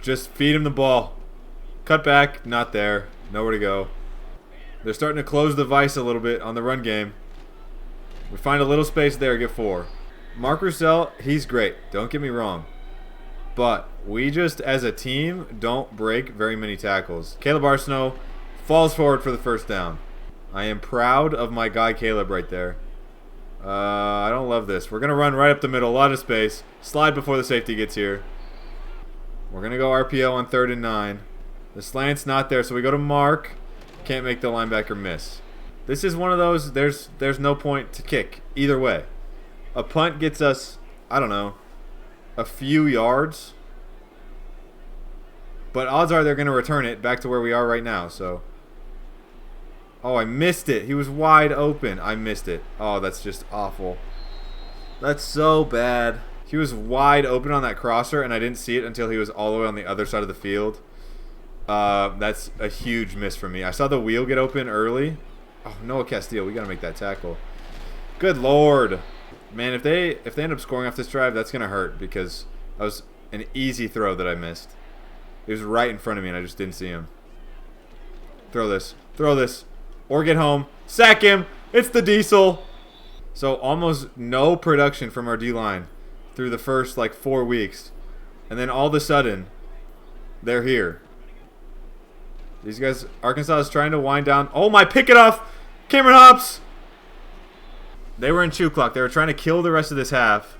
Just feed him the ball. Cut back. Not there. Nowhere to go. They're starting to close the vice a little bit on the run game. We find a little space there, get 4. Mark Roussel, he's great. Don't get me wrong. But we just, as a team, don't break very many tackles. Caleb Arsenault falls forward for the first down. I am proud of my guy Caleb right there. I don't love this. We're going to run right up the middle. A lot of space. Slide before the safety gets here. We're going to go RPO on 3rd and 9. The slant's not there, so we go to Mark. Can't make the linebacker miss. This is one of those, there's no point to kick either way. A punt gets us, I don't know, a few yards. But odds are they're going to return it back to where we are right now, so. Oh, I missed it. He was wide open. I missed it. Oh, that's just awful. That's so bad. He was wide open on that crosser, and I didn't see it until he was all the way on the other side of the field. That's a huge miss for me. I saw the wheel get open early. Oh, Noah Castile. We got to make that tackle. Good Lord. Man, if they end up scoring off this drive, that's going to hurt because that was an easy throw that I missed. He was right in front of me, and I just didn't see him. Throw this. Throw this. Or get home. Sack him. It's the Diesel. So almost no production from our D-line through the first, 4 weeks. And then all of a sudden, they're here. These guys, Arkansas is trying to wind down. Oh, my, pick it off. Cameron Hobbs. They were in chew clock. They were trying to kill the rest of this half.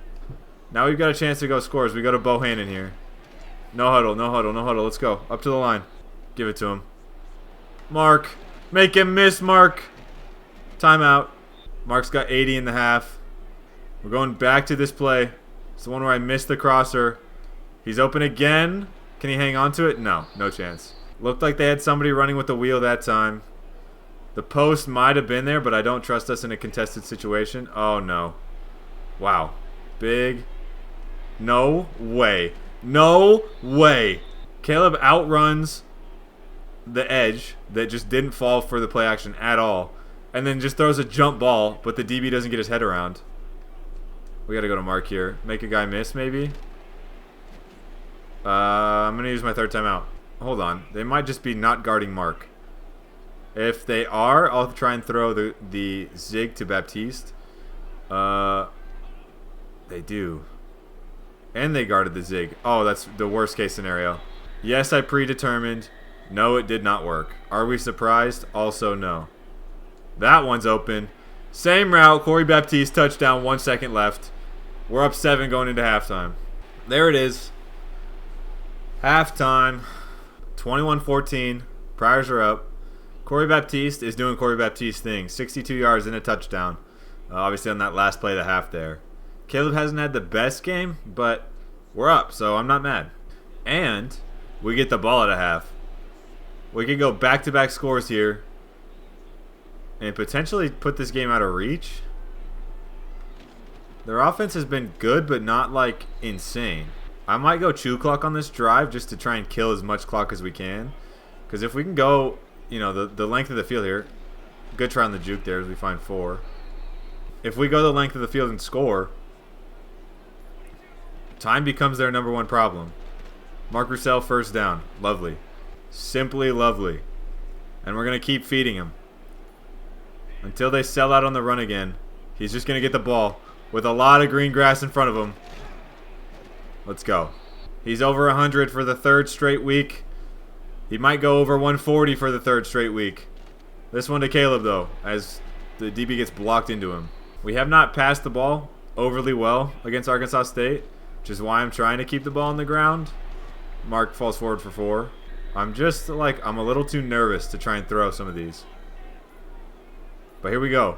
Now we've got a chance to go score as we go to Bohannon here. No huddle, no huddle, no huddle. Let's go. Up to the line. Give it to him. Mark. Make him miss, Mark. Timeout. Mark's got 80 in the half. We're going back to this play. It's the one where I missed the crosser. He's open again. Can he hang on to it? No. No chance. Looked like they had somebody running with the wheel that time. The post might have been there, but I don't trust us in a contested situation. Oh, no. Wow. Big. No way. No way. Caleb outruns the edge that just didn't fall for the play action at all, and then just throws a jump ball, but the DB doesn't get his head around. We got to go to Mark here. Make a guy miss, maybe? I'm going to use my third timeout. Hold on. They might just be not guarding Mark. If they are, I'll try and throw the zig to Baptiste. They do. And they guarded the zig. Oh, that's the worst case scenario. Yes, I predetermined. No, it did not work. Are we surprised? Also, no. That one's open. Same route. Corey Baptiste, touchdown, 1 second left. We're up 7 going into halftime. There it is. Halftime. 21-14. Priors are up. Corey Baptiste is doing Corey Baptiste things. 62 yards and a touchdown. Obviously on that last play of the half there. Caleb hasn't had the best game, but we're up, so I'm not mad. And we get the ball at a half. We could go back-to-back scores here and potentially put this game out of reach. Their offense has been good, but not, like, insane. I might go chew clock on this drive just to try and kill as much clock as we can. Because if we can go, you know, the length of the field here. Good try on the juke there as we find 4. If we go the length of the field and score, time becomes their number one problem. Mark Roussel first down. Lovely. Simply lovely. And we're going to keep feeding him. Until they sell out on the run again. He's just going to get the ball with a lot of green grass in front of him. Let's go. He's over 100 for the third straight week. He might go over 140 for the third straight week. This one to Caleb, though, as the DB gets blocked into him. We have not passed the ball overly well against Arkansas State, which is why I'm trying to keep the ball on the ground. Mark falls forward for 4. I'm just like, I'm a little too nervous to try and throw some of these. But here we go.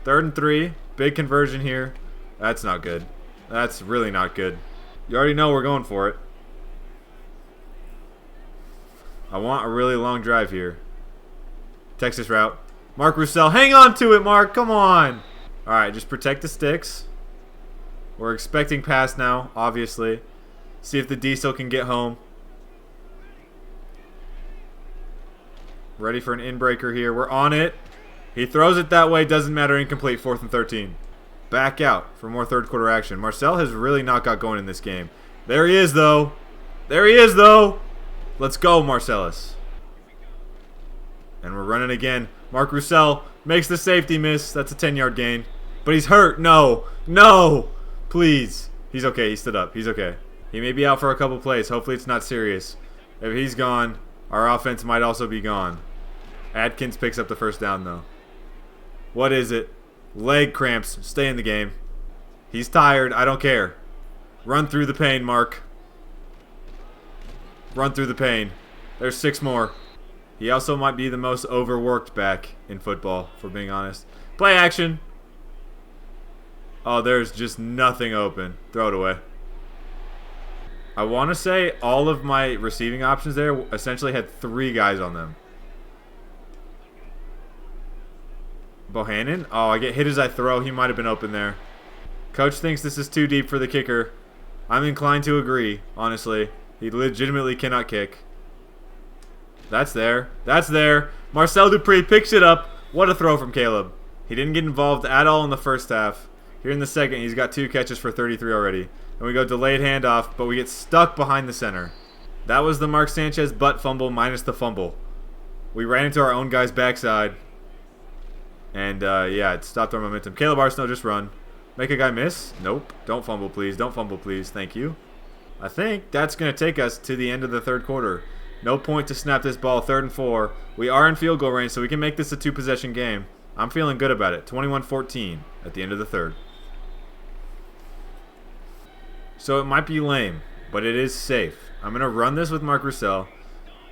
3rd and 3. Big conversion here. That's not good. That's really not good. You already know we're going for it. I want a really long drive here. Texas route. Mark Roussel. Hang on to it, Mark. Come on. All right, just protect the sticks. We're expecting pass now, obviously. See if the diesel can get home. Ready for an in-breaker here. We're on it. He throws it that way. Doesn't matter. Incomplete. 4th and 13. Back out for more third quarter action. Marcel has really not got going in this game. There he is, though. There he is, though. Let's go, Marcellus. And we're running again. Mark Roussel makes the safety miss. That's a 10-yard gain. But he's hurt. No. No. Please. He's okay. He stood up. He's okay. He may be out for a couple plays. Hopefully it's not serious. If he's gone, our offense might also be gone. Adkins picks up the first down, though. What is it? Leg cramps. Stay in the game. He's tired. I don't care. Run through the pain, Mark. Run through the pain. There's 6 more. He also might be the most overworked back in football, if we're being honest. Play action. Oh, there's just nothing open. Throw it away. I want to say all of my receiving options there essentially had 3 guys on them. Bohannon? Oh, I get hit as I throw. He might have been open there. Coach thinks this is too deep for the kicker. I'm inclined to agree, honestly. He legitimately cannot kick. That's there. That's there. Marcel Dupree picks it up. What a throw from Caleb. He didn't get involved at all in the first half. Here in the second, he's got 2 catches for 33 already. And we go delayed handoff, but we get stuck behind the center. That was the Mark Sanchez butt fumble minus the fumble. We ran into our own guy's backside. And, yeah, it stopped our momentum. Caleb Arsenault, just run. Make a guy miss? Nope. Don't fumble, please. Don't fumble, please. Thank you. I think that's going to take us to the end of the third quarter. No point to snap this ball. 3rd and 4. We are in field goal range, so we can make this a 2-possession game. I'm feeling good about it. 21-14 at the end of the third. So it might be lame, but it is safe. I'm going to run this with Mark Roussel.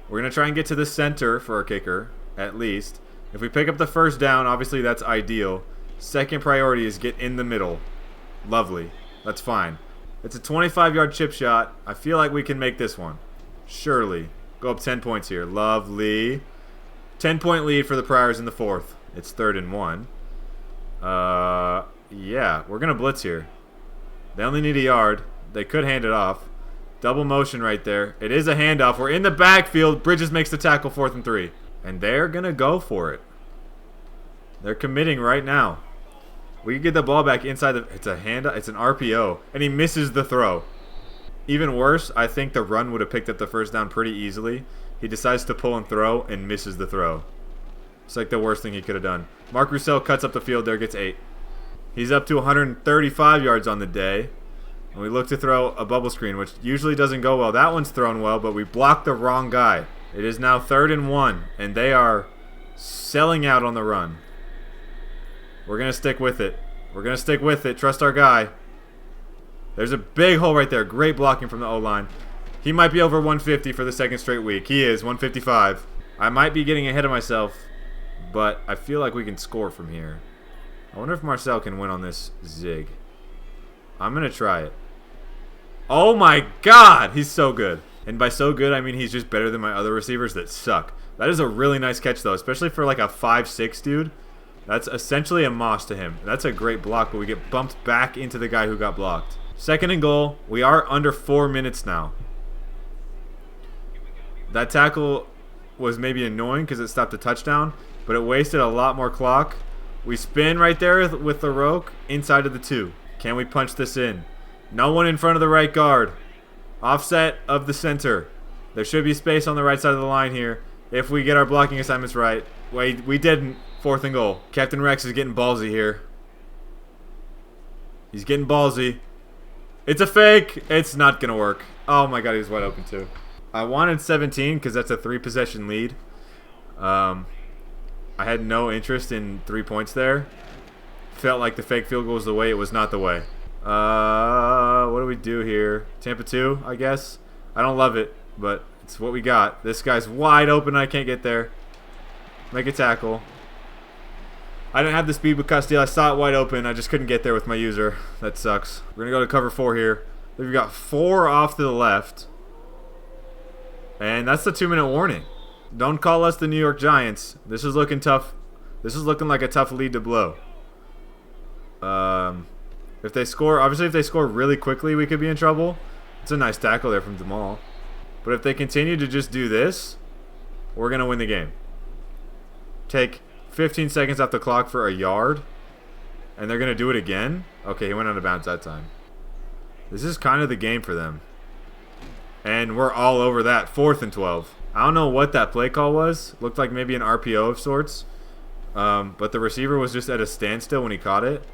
We're going to try and get to the center for our kicker, at least. If we pick up the first down, obviously that's ideal. Second priority is get in the middle. Lovely. That's fine. It's a 25-yard chip shot. I feel like we can make this one. Surely. Go up 10 points here. Lovely. 10-point lead for the Priors in the 4th. It's 3rd and 1. Yeah, we're going to blitz here. They only need a yard. They could hand it off. Double motion right there. It is a handoff. We're in the backfield. Bridges makes the tackle 4th and 3. And they're going to go for it. They're committing right now. We can get the ball back inside the... It's a handoff. It's an RPO. And he misses the throw. Even worse, I think the run would have picked up the first down pretty easily. He decides to pull and throw and misses the throw. It's like the worst thing he could have done. Mark Roussel cuts up the field there, gets 8. He's up to 135 yards on the day. And we look to throw a bubble screen, which usually doesn't go well. That one's thrown well, but we blocked the wrong guy. It is now 3rd and 1, and they are selling out on the run. We're going to stick with it. We're going to stick with it. Trust our guy. There's a big hole right there. Great blocking from the O-line. He might be over 150 for the second straight week. He is, 155. I might be getting ahead of myself, but I feel like we can score from here. I wonder if Marcel can win on this zig. I'm going to try it. Oh my god! He's so good. And by so good, I mean he's just better than my other receivers that suck. That is a really nice catch, though, especially for like a 5'6" dude. That's essentially a Moss to him. That's a great block, but we get bumped back into the guy who got blocked. 2nd and goal. We are under 4 minutes now. That tackle was maybe annoying because it stopped a touchdown, but it wasted a lot more clock. We spin right there with the Roque inside of the 2. Can we punch this in? No one in front of the right guard. Offset of the center. There should be space on the right side of the line here if we get our blocking assignments right. Wait, we didn't. 4th and goal. Captain Rex is getting ballsy here. He's getting ballsy. It's a fake. It's not going to work. Oh my god, he's wide open too. I wanted 17 because that's a 3-possession lead. I had no interest in 3 points there. Felt like the fake field goal was the way. It was not the way. What do we do here? Tampa 2, I guess. I don't love it, but it's what we got. This guy's wide open. I can't get there. Make a tackle. I didn't have the speed with Castile. I saw it wide open. I just couldn't get there with my user. That sucks. We're going to go to cover 4 here. We've got 4 off to the left. And that's the 2-minute warning. Don't call us the New York Giants. This is looking tough. This is looking like a tough lead to blow. If they score, obviously if they score really quickly, we could be in trouble. It's a nice tackle there from Jamal. But if they continue to just do this, we're going to win the game. Take 15 seconds off the clock for a yard, and they're going to do it again? Okay, he went out of bounds that time. This is kind of the game for them. And we're all over that. 4th and 12. I don't know what that play call was. Looked like maybe an RPO of sorts. But the receiver was just at a standstill when he caught it.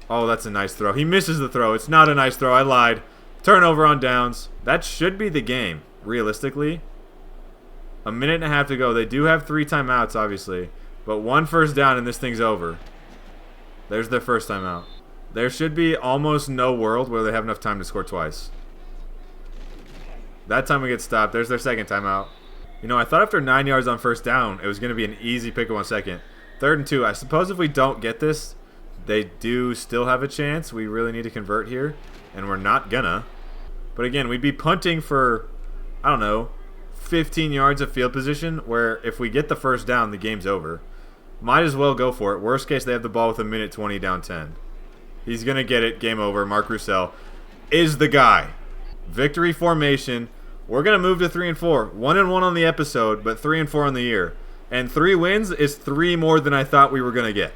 Oh, that's a nice throw. He misses the throw. It's not a nice throw. I lied. Turnover on downs. That should be the game, realistically. A minute and a half to go. They do have 3 timeouts, obviously. But 1 first down and this thing's over. There's their first timeout. There should be almost no world where they have enough time to score twice. That time we get stopped. There's their second timeout. You know, I thought after 9 yards on first down, it was going to be an easy pick up on second. 3rd and 2. I suppose if we don't get this, they do still have a chance. We really need to convert here, and we're not gonna. But again, we'd be punting for, I don't know, 15 yards of field position, where if we get the first down, the game's over. Might as well go for it. Worst case, they have the ball with 1:20 down 10. He's going to get it. Game over. Mark Roussel is the guy. Victory formation. We're going to move to 3 and 4. 1-1 on the episode, but 3 and 4 on the year. And 3 wins is 3 more than I thought we were going to get.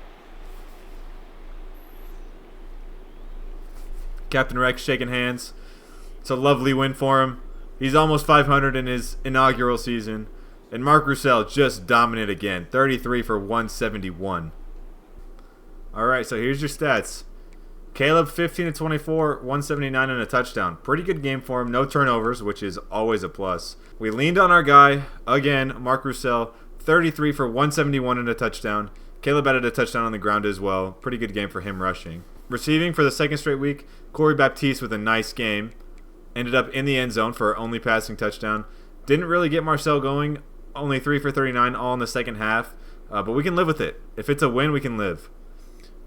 Captain Rex shaking hands. It's a lovely win for him. He's almost 500 in his inaugural season. And Mark Roussel just dominant again. 33 for 171. All right, so here's your stats. Caleb, 15 to 24, 179 and a touchdown. Pretty good game for him. No turnovers, which is always a plus. We leaned on our guy again, Mark Roussel, 33 for 171 and a touchdown. Caleb added a touchdown on the ground as well. Pretty good game for him rushing. Receiving for the second straight week, Corey Baptiste with a nice game. Ended up in the end zone for our only passing touchdown. Didn't really get Marcel going. Only 3 for 39, all in the second half. But we can live with it. If it's a win, we can live.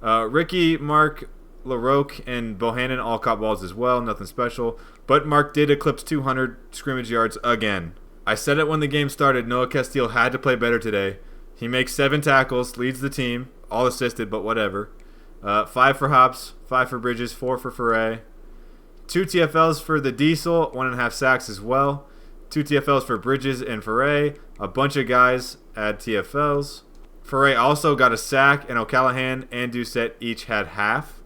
Ricky, Mark, LaRoque, and Bohannon all caught balls as well. Nothing special. But Mark did eclipse 200 scrimmage yards again. I said it when the game started. Noah Castile had to play better today. He makes 7 tackles, leads the team. All assisted, but whatever. 5 for Hops, 5 for Bridges, 4 for Foray. 2 TFLs for the Diesel, 1.5 sacks as well. 2 TFLs for Bridges and Foray. A bunch of guys had TFLs. Foray also got a sack, and O'Callahan and Doucette each had half.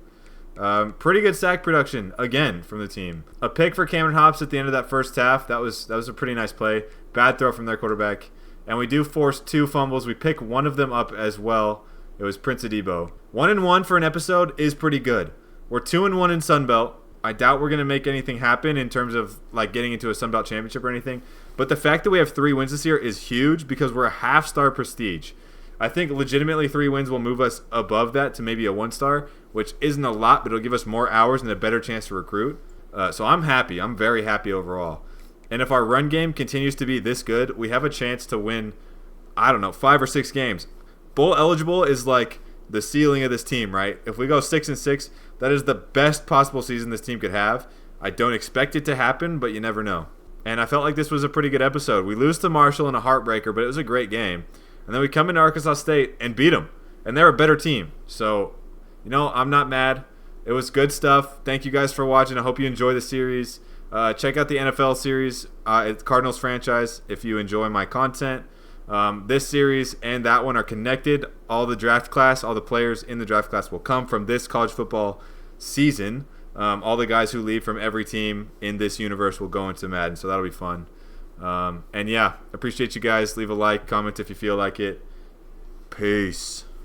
Pretty good sack production, again, from the team. A pick for Cameron Hobbs at the end of that first half. That was a pretty nice play. Bad throw from their quarterback. And we do force 2 fumbles. We pick one of them up as well. It was Prince Adebo. 1-1 for an episode is pretty good. We're 2-1 in Sunbelt. I doubt we're going to make anything happen in terms of like getting into a Sunbelt championship or anything. But the fact that we have 3 wins this year is huge because we're a half-star prestige. I think legitimately 3 wins will move us above that to maybe a 1-star, which isn't a lot, but it'll give us more hours and a better chance to recruit. So I'm happy. I'm very happy overall. And if our run game continues to be this good, we have a chance to win, 5 or 6 games. Bowl eligible is like the ceiling of this team, right? If we go 6-6, that is the best possible season this team could have. I don't expect it to happen, but you never know. And I felt like this was a pretty good episode. We lose to Marshall in a heartbreaker, but it was a great game. And then we come into Arkansas State and beat them. And they're a better team. So, I'm not mad. It was good stuff. Thank you guys for watching. I hope you enjoy the series. Check out the NFL series, Cardinals franchise, if you enjoy my content. This series and that one are connected. All the draft class, all the players in the draft class will come from this college football season. All the guys who leave from every team in this universe will go into Madden, so that'll be fun. And yeah, appreciate you guys. Leave a like, comment if you feel like it. Peace.